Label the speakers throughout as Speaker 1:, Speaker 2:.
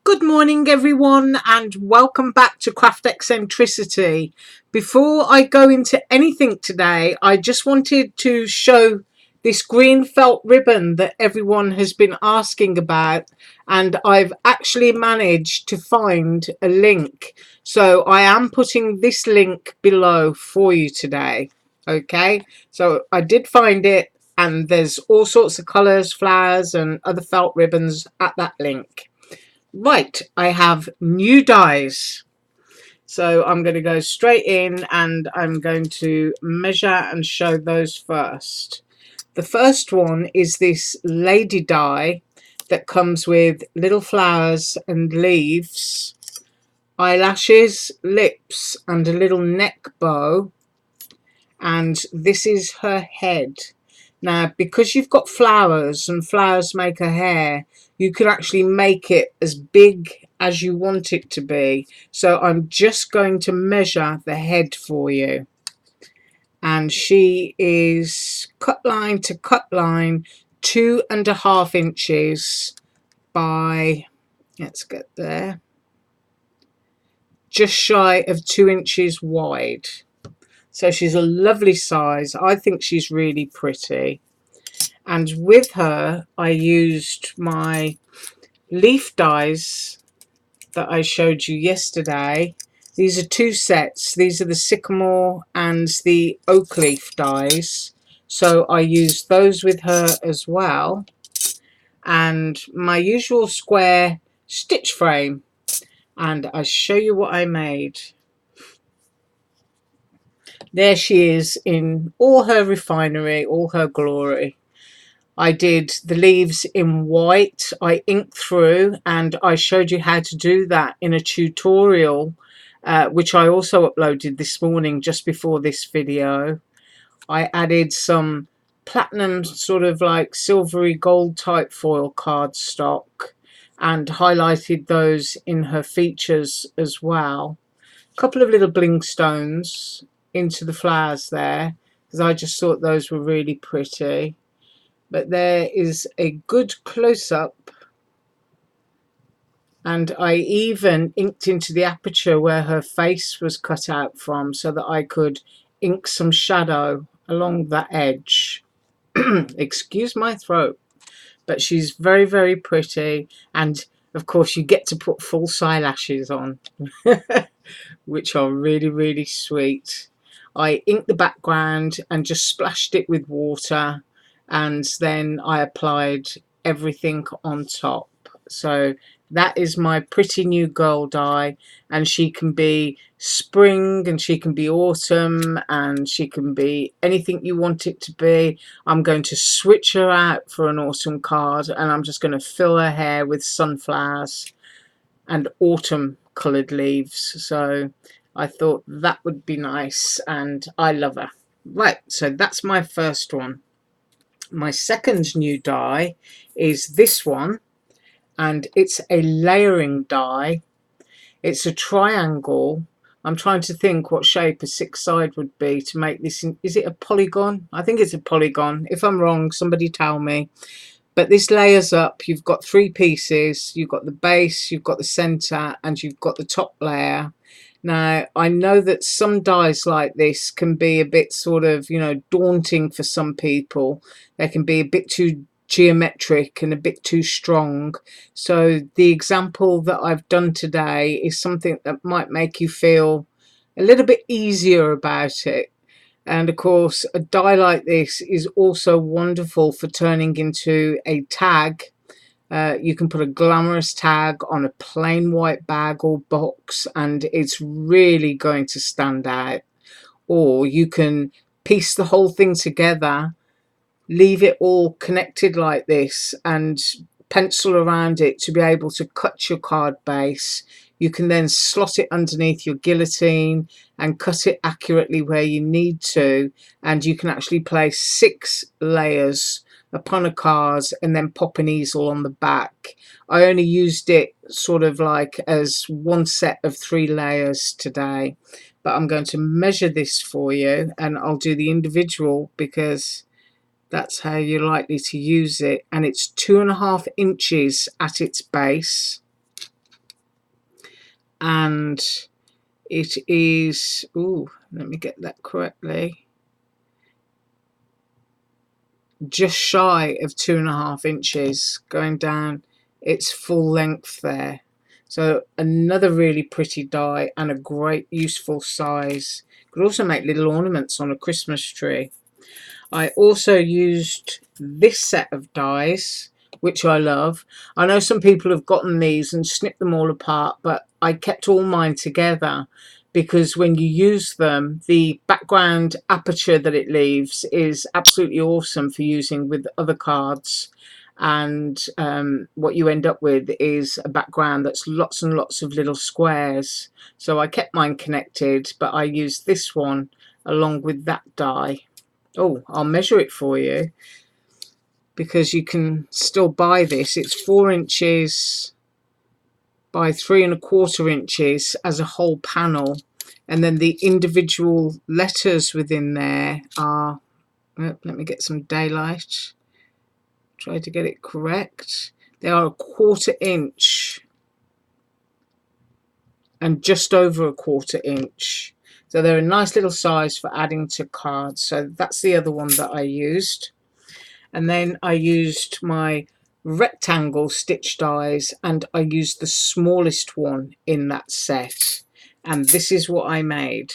Speaker 1: Good morning, everyone, and welcome back to Craft Eccentricity. Before I go into anything today, I just wanted to show this green felt ribbon that everyone has been asking about, and I've actually managed to find a link. So I am putting this link below for you today. Okay, so I did find it, and there's all sorts of colours, flowers, and other felt ribbons at that link. Right, I have new dies. So I'm going to go straight in and I'm going to measure and show those first. The first one is this lady die that comes with little flowers and leaves, eyelashes, lips, and a little neck bow. And this is her head. Now, because you've got flowers and flowers make her hair, you can actually make it as big as you want it to be. So I'm just going to measure the head for you. And she is cut line to cut line, 2.5 inches by, let's get there, just shy of 2 inches wide. So she's a lovely size. I think she's really pretty. And with her, I used my leaf dies that I showed you yesterday. These are two sets. These are the sycamore and the oak leaf dies. So I used those with her as well. And my usual square stitch frame. And I show you what I made. There she is in all her refinery, all her glory. I did the leaves in white. I inked through, and I showed you how to do that in a tutorial, which I also uploaded this morning just before this video. I added some platinum, sort of like silvery gold type foil cardstock, and highlighted those in her features as well. A couple of little bling stones into the flowers there, because I just thought those were really pretty. But there is a good close-up, and I even inked into the aperture where her face was cut out from so that I could ink some shadow along that edge. Excuse my throat, but she's very, very pretty, and of course you get to put false eyelashes on which are really, really sweet. I inked the background and just splashed it with water, and then I applied everything on top. So that is my pretty new girl die, and she can be spring and she can be autumn and she can be anything you want it to be. I'm going to switch her out for an autumn card, and I'm just going to fill her hair with sunflowers and autumn coloured leaves. So I thought that would be nice, and I love her. Right, so that's my first one. My second new die is this one, and it's a layering die. It's a triangle. I'm trying to think what shape a 6-side would be to make this. Is it a polygon? I think it's a polygon. If I'm wrong, somebody tell me. But this layers up. You've got 3 pieces. You've got the base, you've got the center, and you've got the top layer. Now, I know that some dies like this can be a bit sort of, daunting for some people. They can be a bit too geometric and a bit too strong. So the example that I've done today is something that might make you feel a little bit easier about it. And of course, a die like this is also wonderful for turning into a tag. You can put a glamorous tag on a plain white bag or box, and it's really going to stand out. Or you can piece the whole thing together, leave it all connected like this, and pencil around it to be able to cut your card base. You can then slot it underneath your guillotine and cut it accurately where you need to, and you can actually place 6 layers upon a card and then pop an easel on the back. I only used it sort of like as one set of 3 layers today, but I'm going to measure this for you, and I'll do the individual because that's how you're likely to use it. And it's 2.5 inches at its base, and it is, ooh, let me get that correctly, just shy of 2.5 inches going down its full length there. So another really pretty die and a great useful size. Could also make little ornaments on a Christmas tree. I also used this set of dies, which I love. I know some people have gotten these and snipped them all apart, but I kept all mine together because when you use them, the background aperture that it leaves is absolutely awesome for using with other cards. And what you end up with is a background that's lots and lots of little squares. So I kept mine connected, but I used this one along with that die. Oh, I'll measure it for you because you can still buy this. It's 4 inches by 3.25 inches as a whole panel, and then the individual letters within there are, let me get some daylight, try to get it correct. They are 1/4 inch and just over 1/4 inch. So they're a nice little size for adding to cards. So that's the other one that I used. And then I used my rectangle stitch dies, and I used the smallest one in that set, and this is what I made.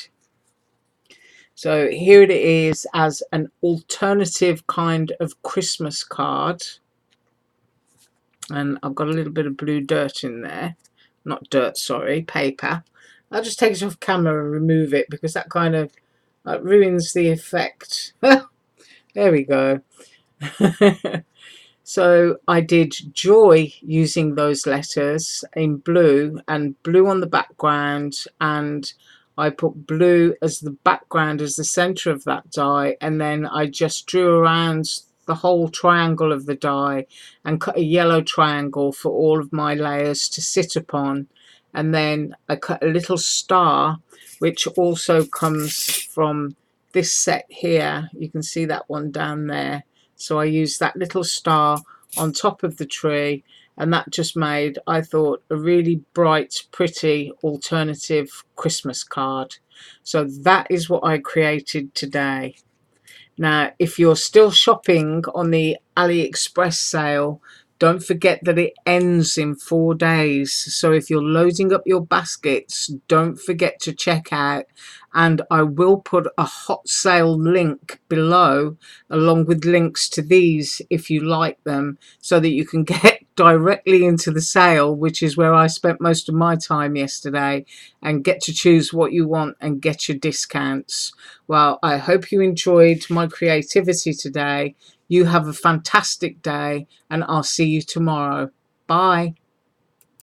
Speaker 1: So here it is as an alternative kind of Christmas card, and I've got a little bit of blue dirt in there, not dirt, sorry, paper. I'll just take it off camera and remove it because that kind of ruins the effect. There we go. So I did joy using those letters in blue and blue on the background, and I put blue as the background, as the center of that die, and then I just drew around the whole triangle of the die and cut a yellow triangle for all of my layers to sit upon, and then I cut a little star which also comes from this set here. You can see that one down there. So I used that little star on top of the tree, and that just made, I thought, a really bright, pretty alternative Christmas card. So that is what I created today. Now, if you're still shopping on the AliExpress sale, don't forget that it ends in 4 days. So if you're loading up your baskets, don't forget to check out. And I will put a hot sale link below, along with links to these if you like them, so that you can get directly into the sale, which is where I spent most of my time yesterday, and get to choose what you want and get your discounts. Well, I hope you enjoyed my creativity today. You have a fantastic day, and I'll see you tomorrow. Bye.